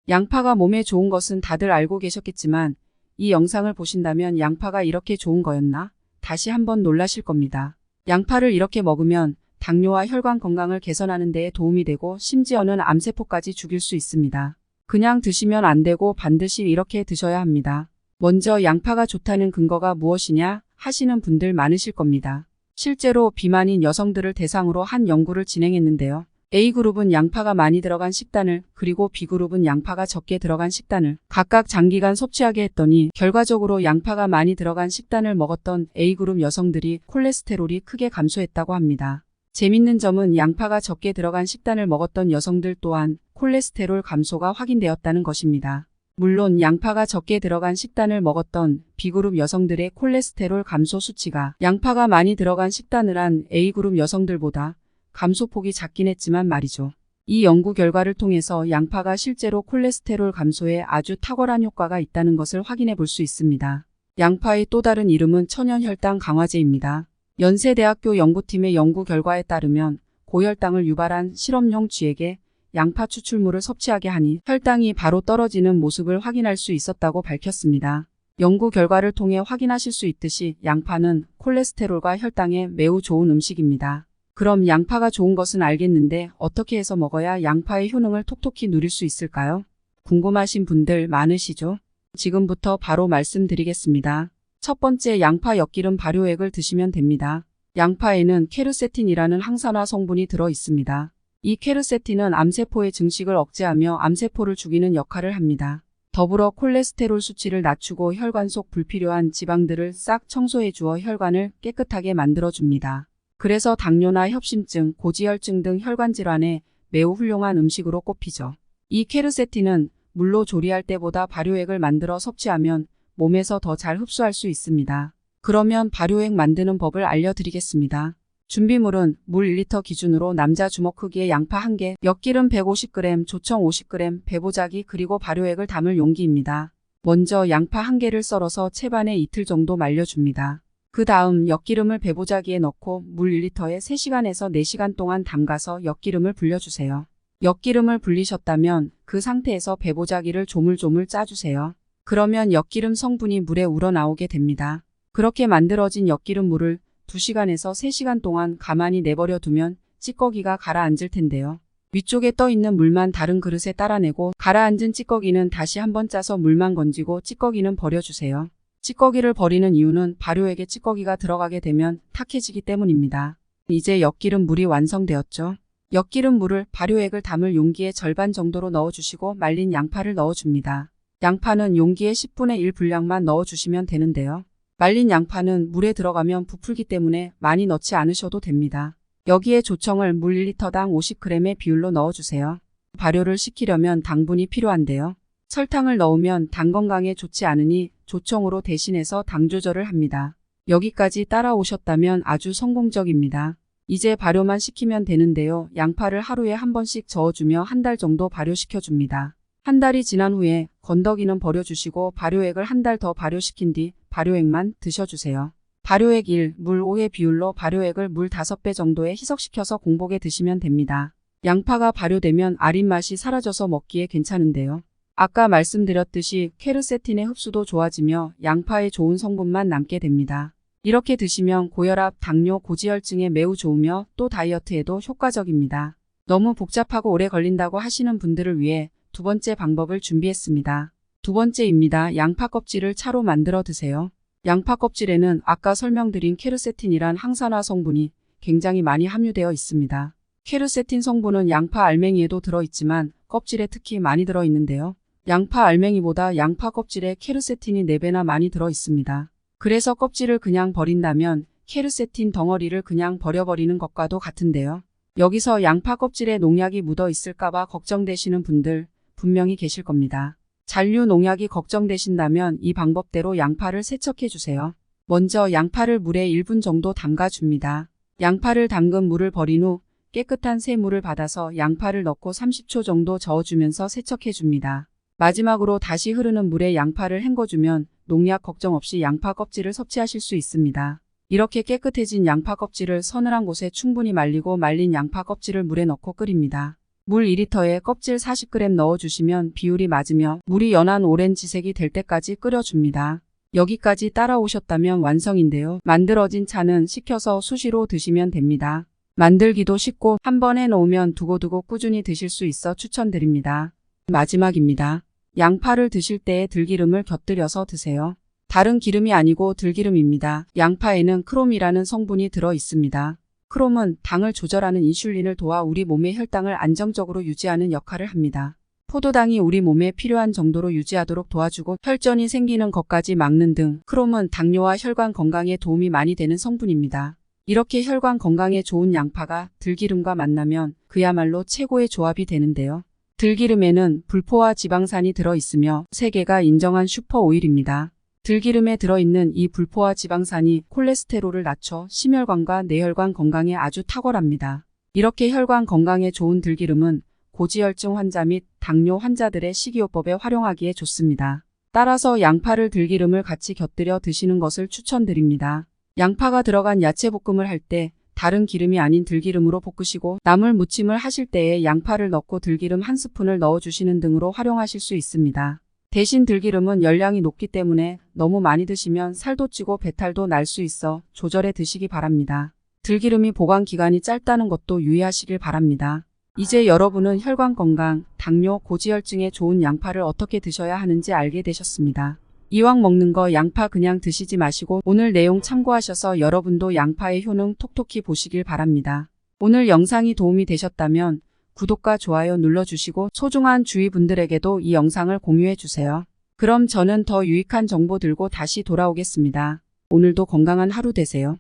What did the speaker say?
양파가 몸에 좋은 것은 다들 알고 계셨겠지만 이 영상을 보신다면 양파가 이렇게 좋은 거였나? 다시 한번 놀라실 겁니다. 양파를 이렇게 먹으면 당뇨와 혈관 건강을 개선하는 데에 도움이 되고 심지어는 암세포까지 죽일 수 있습니다. 그냥 드시면 안 되고 반드시 이렇게 드셔야 합니다. 먼저 양파가 좋다는 근거가 무엇이냐 하시는 분들 많으실 겁니다. 실제로 비만인 여성들을 대상으로 한 연구를 진행했는데요. A그룹은 양파가 많이 들어간 식단을, 그리고 B그룹은 양파가 적게 들어간 식단을 각각 장기간 섭취하게 했더니 결과적으로 양파가 많이 들어간 식단을 먹었던 A그룹 여성들이 콜레스테롤이 크게 감소했다고 합니다. 재밌는 점은 양파가 적게 들어간 식단을 먹었던 여성들 또한 콜레스테롤 감소가 확인되었다는 것입니다. 물론 양파가 적게 들어간 식단을 먹었던 B그룹 여성들의 콜레스테롤 감소 수치가 양파가 많이 들어간 식단을 한 A그룹 여성들보다 감소폭이 작긴 했지만 말이죠. 이 연구 결과를 통해서 양파가 실제로 콜레스테롤 감소에 아주 탁월한 효과가 있다는 것을 확인해 볼 수 있습니다. 양파의 또 다른 이름은 천연혈당 강화제입니다. 연세대학교 연구팀의 연구 결과에 따르면 고혈당을 유발한 실험용 쥐에게 양파 추출물을 섭취하게 하니 혈당이 바로 떨어지는 모습을 확인할 수 있었다고 밝혔습니다. 연구 결과를 통해 확인하실 수 있듯이 양파는 콜레스테롤과 혈당에 매우 좋은 음식입니다. 그럼 양파가 좋은 것은 알겠는데 어떻게 해서 먹어야 양파의 효능을 톡톡히 누릴 수 있을까요? 궁금하신 분들 많으시죠? 지금부터 바로 말씀드리겠습니다. 첫 번째, 양파 엿기름 발효액을 드시면 됩니다. 양파에는 케르세틴이라는 항산화 성분이 들어 있습니다. 이 케르세틴은 암세포의 증식을 억제하며 암세포를 죽이는 역할을 합니다. 더불어 콜레스테롤 수치를 낮추고 혈관 속 불필요한 지방들을 싹 청소해 주어 혈관을 깨끗하게 만들어줍니다. 그래서 당뇨나 협심증, 고지혈증 등 혈관 질환에 매우 훌륭한 음식으로 꼽히죠. 이 케르세틴은 물로 조리할 때보다 발효액을 만들어 섭취하면 몸에서 더 잘 흡수할 수 있습니다. 그러면 발효액 만드는 법을 알려드리겠습니다. 준비물은 물 1리터 기준으로 남자 주먹 크기의 양파 1개, 엿기름 150g, 조청 50g, 배보자기 그리고 발효액을 담을 용기입니다. 먼저 양파 1개를 썰어서 채반에 이틀 정도 말려줍니다. 그 다음 엿기름을 배보자기에 넣고 물 1리터에 3시간에서 4시간 동안 담가서 엿기름을 불려주세요. 엿기름을 불리셨다면 그 상태에서 배보자기를 조물조물 짜주세요. 그러면 엿기름 성분이 물에 우러나오게 됩니다. 그렇게 만들어진 엿기름 물을 2시간에서 3시간 동안 가만히 내버려 두면 찌꺼기가 가라앉을 텐데요. 위쪽에 떠있는 물만 다른 그릇에 따라내고 가라앉은 찌꺼기는 다시 한번 짜서 물만 건지고 찌꺼기는 버려주세요. 찌꺼기를 버리는 이유는 발효액에 찌꺼기가 들어가게 되면 탁해지기 때문입니다. 이제 엿기름 물이 완성되었죠. 엿기름 물을 발효액을 담을 용기의 절반 정도로 넣어주시고 말린 양파를 넣어줍니다. 양파는 용기의 10분의 1 분량만 넣어주시면 되는데요. 말린 양파는 물에 들어가면 부풀기 때문에 많이 넣지 않으셔도 됩니다. 여기에 조청을 물 1리터당 50g의 비율로 넣어주세요. 발효를 시키려면 당분이 필요한데요. 설탕을 넣으면 당 건강에 좋지 않으니 조청으로 대신해서 당 조절을 합니다. 여기까지 따라오셨다면 아주 성공적입니다. 이제 발효만 시키면 되는데요. 양파를 하루에 한 번씩 저어주며 한 달 정도 발효시켜줍니다. 한 달이 지난 후에 건더기는 버려주시고 발효액을 한 달 더 발효시킨 뒤 발효액만 드셔주세요. 발효액 1, 물 5의 비율로 발효액을 물 5배 정도에 희석시켜서 공복에 드시면 됩니다. 양파가 발효되면 아린 맛이 사라져서 먹기에 괜찮은데요. 아까 말씀드렸듯이 케르세틴의 흡수도 좋아지며 양파의 좋은 성분만 남게 됩니다. 이렇게 드시면 고혈압, 당뇨, 고지혈증에 매우 좋으며 또 다이어트에도 효과적입니다. 너무 복잡하고 오래 걸린다고 하시는 분들을 위해 두 번째 방법을 준비했습니다. 두 번째입니다. 양파 껍질을 차로 만들어 드세요. 양파 껍질에는 아까 설명드린 케르세틴이란 항산화 성분이 굉장히 많이 함유되어 있습니다. 케르세틴 성분은 양파 알맹이에도 들어있지만 껍질에 특히 많이 들어있는데요. 양파 알맹이보다 양파 껍질에 케르세틴이 4배나 많이 들어있습니다. 그래서 껍질을 그냥 버린다면 케르세틴 덩어리를 그냥 버려버리는 것과도 같은데요. 여기서 양파 껍질에 농약이 묻어 있을까봐 걱정되시는 분들 분명히 계실 겁니다. 잔류 농약이 걱정되신다면 이 방법대로 양파를 세척해주세요. 먼저 양파를 물에 1분 정도 담가줍니다. 양파를 담근 물을 버린 후 깨끗한 새물을 받아서 양파를 넣고 30초 정도 저어주면서 세척해줍니다. 마지막으로 다시 흐르는 물에 양파를 헹궈주면 농약 걱정 없이 양파 껍질을 섭취하실 수 있습니다. 이렇게 깨끗해진 양파 껍질을 서늘한 곳에 충분히 말리고 말린 양파 껍질을 물에 넣고 끓입니다. 물 2리터에 껍질 40g 넣어주시면 비율이 맞으며 물이 연한 오렌지색이 될 때까지 끓여줍니다. 여기까지 따라오셨다면 완성인데요. 만들어진 차는 식혀서 수시로 드시면 됩니다. 만들기도 쉽고 한 번 해놓으면 두고두고 꾸준히 드실 수 있어 추천드립니다. 마지막입니다. 양파를 드실 때에 들기름을 곁들여서 드세요. 다른 기름이 아니고 들기름입니다. 양파에는 크롬이라는 성분이 들어 있습니다. 크롬은 당을 조절하는 인슐린을 도와 우리 몸의 혈당을 안정적으로 유지하는 역할을 합니다. 포도당이 우리 몸에 필요한 정도로 유지하도록 도와주고 혈전이 생기는 것까지 막는 등 크롬은 당뇨와 혈관 건강에 도움이 많이 되는 성분입니다. 이렇게 혈관 건강에 좋은 양파가 들기름과 만나면 그야말로 최고의 조합이 되는데요. 들기름에는 불포화 지방산이 들어있으며 세계가 인정한 슈퍼오일입니다. 들기름에 들어있는 이 불포화 지방산이 콜레스테롤을 낮춰 심혈관과 뇌혈관 건강에 아주 탁월합니다. 이렇게 혈관 건강에 좋은 들기름은 고지혈증 환자 및 당뇨 환자들의 식이요법에 활용하기에 좋습니다. 따라서 양파를 들기름을 같이 곁들여 드시는 것을 추천드립니다. 양파가 들어간 야채볶음을 할 때 다른 기름이 아닌 들기름으로 볶으시고 나물 무침을 하실 때에 양파를 넣고 들기름 한 스푼을 넣어주시는 등으로 활용하실 수 있습니다. 대신 들기름은 열량이 높기 때문에 너무 많이 드시면 살도 찌고 배탈도 날 수 있어 조절해 드시기 바랍니다. 들기름이 보관 기간이 짧다는 것도 유의하시길 바랍니다. 이제 여러분은 혈관 건강, 당뇨, 고지혈증에 좋은 양파를 어떻게 드셔야 하는지 알게 되셨습니다. 이왕 먹는 거 양파 그냥 드시지 마시고 오늘 내용 참고하셔서 여러분도 양파의 효능 톡톡히 보시길 바랍니다. 오늘 영상이 도움이 되셨다면 구독과 좋아요 눌러주시고 소중한 주위 분들에게도 이 영상을 공유해주세요. 그럼 저는 더 유익한 정보 들고 다시 돌아오겠습니다. 오늘도 건강한 하루 되세요.